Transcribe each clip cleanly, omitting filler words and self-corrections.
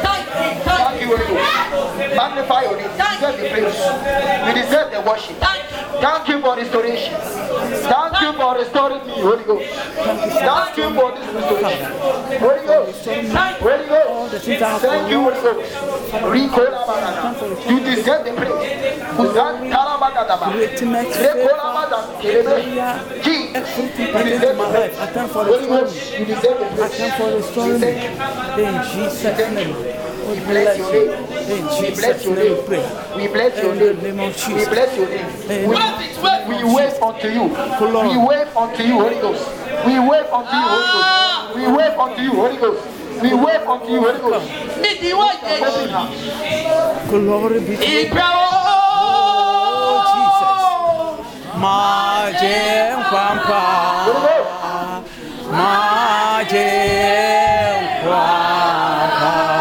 Thank you, Holy Ghost. Magnify your name. You deserve the praise. You deserve the worship. Thank you for restoration. Thank you for restoring me, Holy Ghost. Thank you for this restoration. Holy Ghost. Holy Ghost. Thank you, Holy Ghost. You deserve the praise. Jesus. You deserve the praise. Holy Ghost. You deserve the praise. In Jesus' name. We bless your name. We bless your name. We bless your name. We bless your name. We wave unto you. We wave unto you, Holy Ghost. We wave unto you, Holy Ghost. We wave unto you, Holy Ghost. We wave unto you, Holy Ghost. Glory be to you. Majem Pampa. Majem Pampa.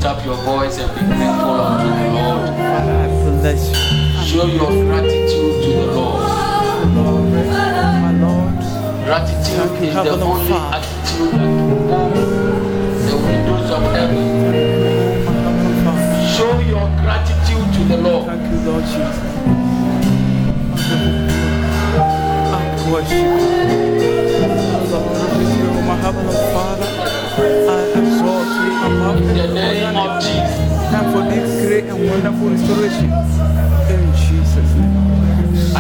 lift up your voice and be grateful unto the Lord. Father, I bless you. Show your gratitude to the Lord. My Lord. Gratitude is the only attitude that can open the windows of heaven. Show your gratitude to the Lord. Thank you, Lord Jesus. I worship you. Lord, my Heavenly Father, I exalt you above In the name of Jesus. Time for this great and wonderful restoration. In Jesus' name. I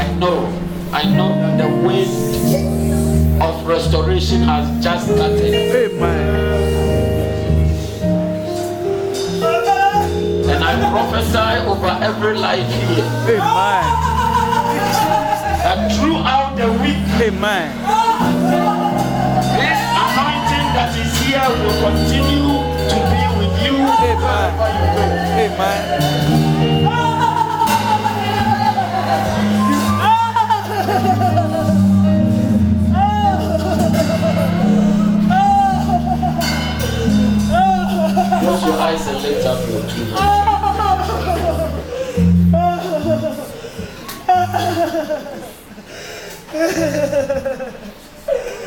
know the wind of restoration has just started. Amen. And I prophesy over every life here. Amen. That throughout the week, Amen. this anointing that is here will continue to be with you. Amen. Amen. Close your eyes and lift up your two hands.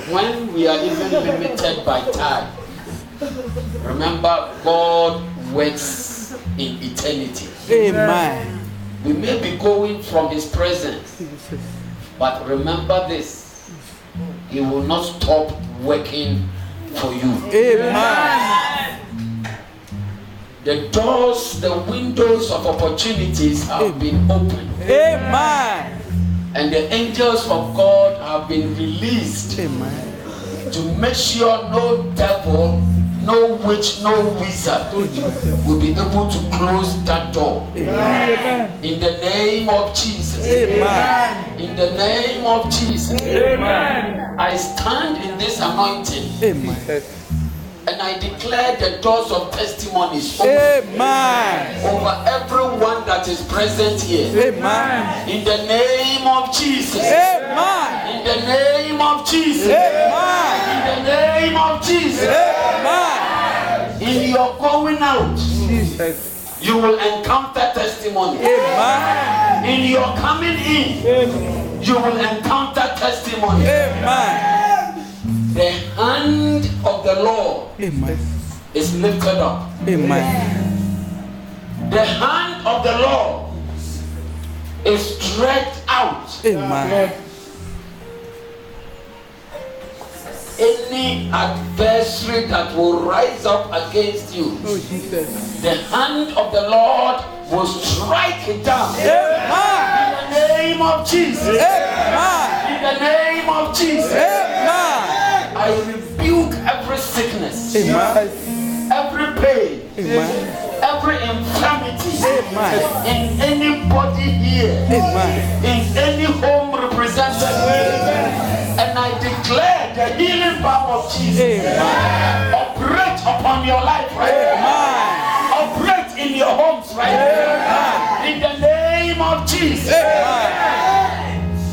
When we are even limited by time, remember God works in eternity. Amen. We may be going from His presence, but remember this: He will not stop working for you. Amen. The doors, the windows of opportunities have been opened. Amen. And the angels of God have been released. Amen. To make sure no devil, no witch, no wizard will be able to close that door. Amen. In the name of Jesus. Amen. In the name of Jesus. Amen. I stand in this anointing. Amen. And I declare the doors of testimonies open Amen. over everyone that is present here. Amen. In the name of Jesus. Amen. In the name of Jesus. Amen. In the name of Jesus. Amen. In your going out, Jesus. you will encounter testimony. Amen. In your coming in, you will encounter testimony. Amen. The hand of the Lord is lifted up. Amen. The hand of the Lord is stretched out. Amen. Any adversary that will rise up against you, Oh, Jesus. the hand of the Lord will strike it down. Amen. In the name of Jesus. Amen. In the name of Jesus. Amen. I rebuke every sickness, Amen. every pain, Amen. every infirmity Amen. in anybody here, Amen. in any home represented here. And I declare the healing power of Jesus Amen. operate upon your life right now. Operate in your homes right now. In the name of Jesus.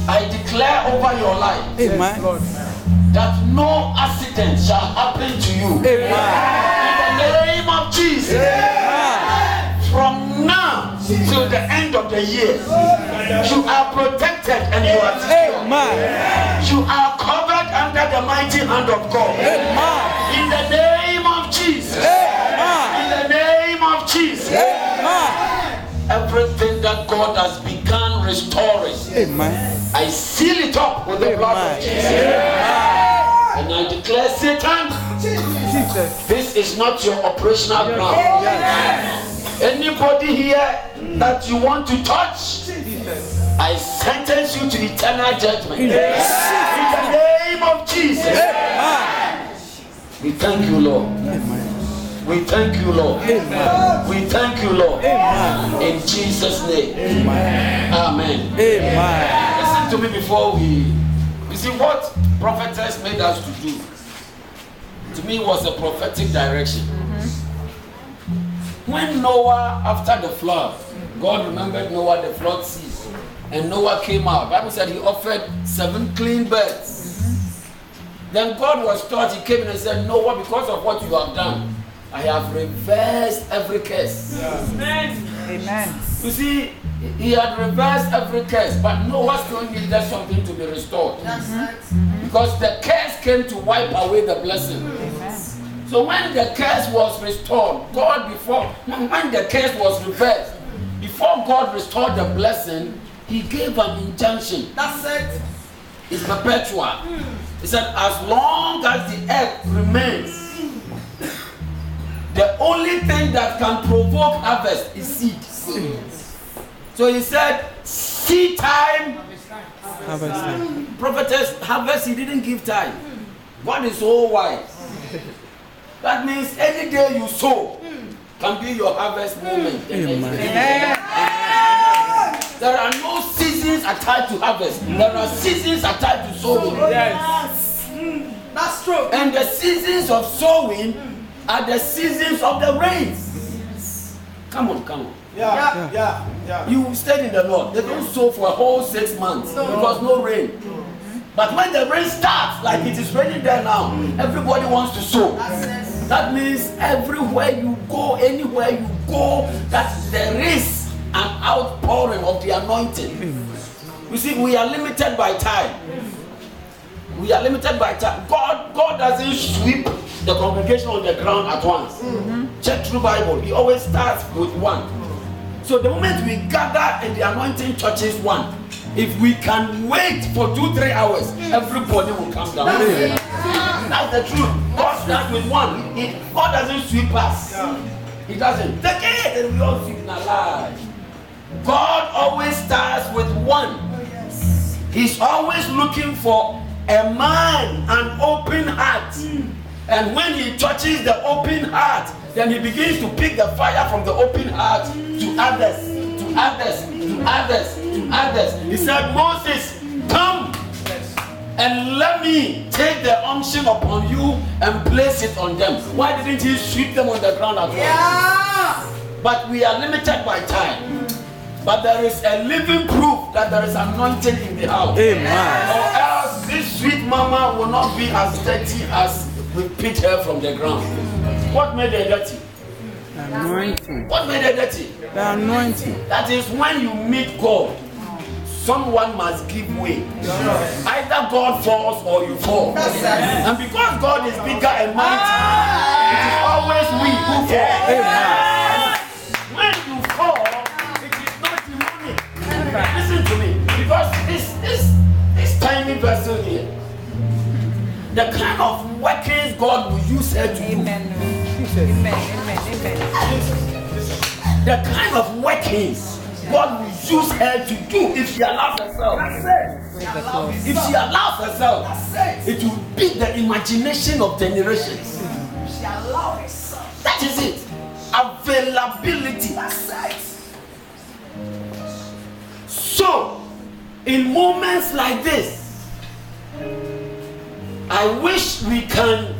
I declare over your life Amen. that no accident shall happen to you. Amen. In the name of Jesus. From now till the end of the year, you are protected and you are secure. Amen. You are covered under the mighty hand of God. Amen. In the name of Jesus. Amen. In the name of Jesus. Amen. Everything that God has begun restoring, Amen. I seal it up with the blood of Jesus. And I declare, Satan, this is not your operational ground. Anybody here that you want to touch, I sentence you to eternal judgment. In the name of Jesus. We thank you, Lord. We thank you, Lord. We thank you, Lord. In Jesus' name. Amen. Listen to me before we... You see what Prophetess made us to do? To me was a prophetic direction. When Noah, after the flood, God remembered Noah, the flood ceased, and Noah came out. The Bible said he offered 7 clean birds. Then God was taught, he came in and said, Noah, because of what you have done, I have reversed every curse. Amen. You see, he had reversed every curse, but Noah still needed something to be restored. Because the curse came to wipe away the blessing. Amen. So when the curse was restored, when the curse was reversed, before God restored the blessing, he gave an injunction. That's it. It's perpetual. He said, as long as the earth remains, the only thing that can provoke harvest is seed. So he said, seed time, Harvest time. prophetess, harvest, he didn't give time. God is so wise. That means any day you sow can be your harvest moment. Amen. There are no seasons attached to harvest. There are seasons attached to sowing. Yes. That's true. And the seasons of sowing are the seasons of the rains. Come on. Yeah. You stayed in the Lord. They don't sow for a whole 6 months because no rain. But when the rain starts, like it is raining there now, everybody wants to sow. That means everywhere you go, anywhere you go, that there is an outpouring of the anointing. You see, we are limited by time. We are limited by time. God doesn't sweep the congregation on the ground at once. Check through Bible. He always starts with one. So the moment we gather and the anointing touches one, if we can wait for 2-3 hours, everybody will come down. That's the truth. God starts with one. God doesn't sweep us. He doesn't. Take it and we all sweep in our lives. God always starts with one. He's always looking for a man, an open heart. And when he touches the open heart, then he begins to pick the fire from the open heart to others, to others, to others, to others. He said, Moses, come and let me take the unction upon you and place it on them. Why didn't he sweep them on the ground at once? Yeah. But we are limited by time. But there is a living proof that there is anointing in the house. Amen. Or else this sweet mama will not be as dirty as we picked her from the ground. What made her dirty? The anointing. What made her dirty? The anointing. That is when you meet God, someone must give way. Either God falls or you fall. And because God is bigger and mighty, it is always we who fall. Amen. When you fall, it is not demonic. Listen to me, because this tiny vessel here, the kind of workings God will use her to do. Amen. The kind of workings God will use her to do if she allows herself. If she allows herself, it will be the imagination of generations. She allowed herself. That is it. Availability. So, in moments like this, I wish we can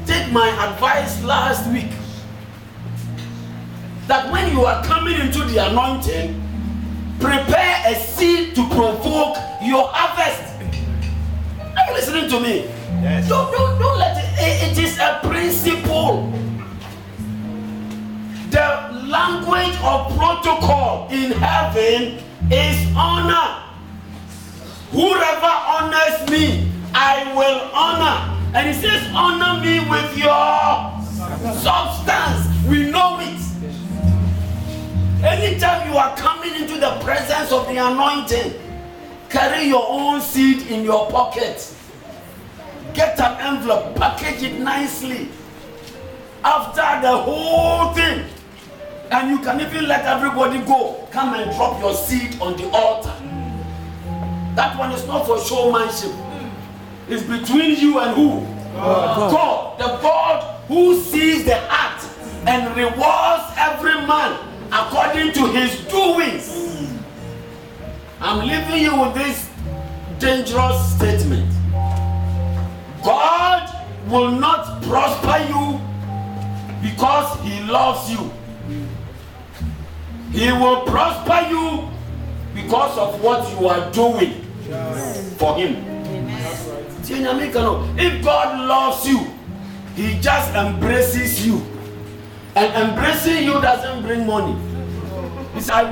take my advice last week. That when you are coming into the anointing, prepare a seed to provoke your harvest. Are you listening to me? Yes. Don't let it. It is a principle. The language of protocol in heaven is honor. Whoever honors me, I will honor. And he says, honor me with your substance. We know it. Anytime you are coming into the presence of the anointing, carry your own seed in your pocket. Get an envelope, package it nicely. After the whole thing, and you can even let everybody go. Come and drop your seed on the altar. That one is not for showmanship. It's between you and who? God. The God who sees the heart and rewards every man according to his doings. I'm leaving you with this dangerous statement. God will not prosper you because he loves you. He will prosper you because of what you are doing for him. If God loves you, he just embraces you. And embracing you doesn't bring money. He said,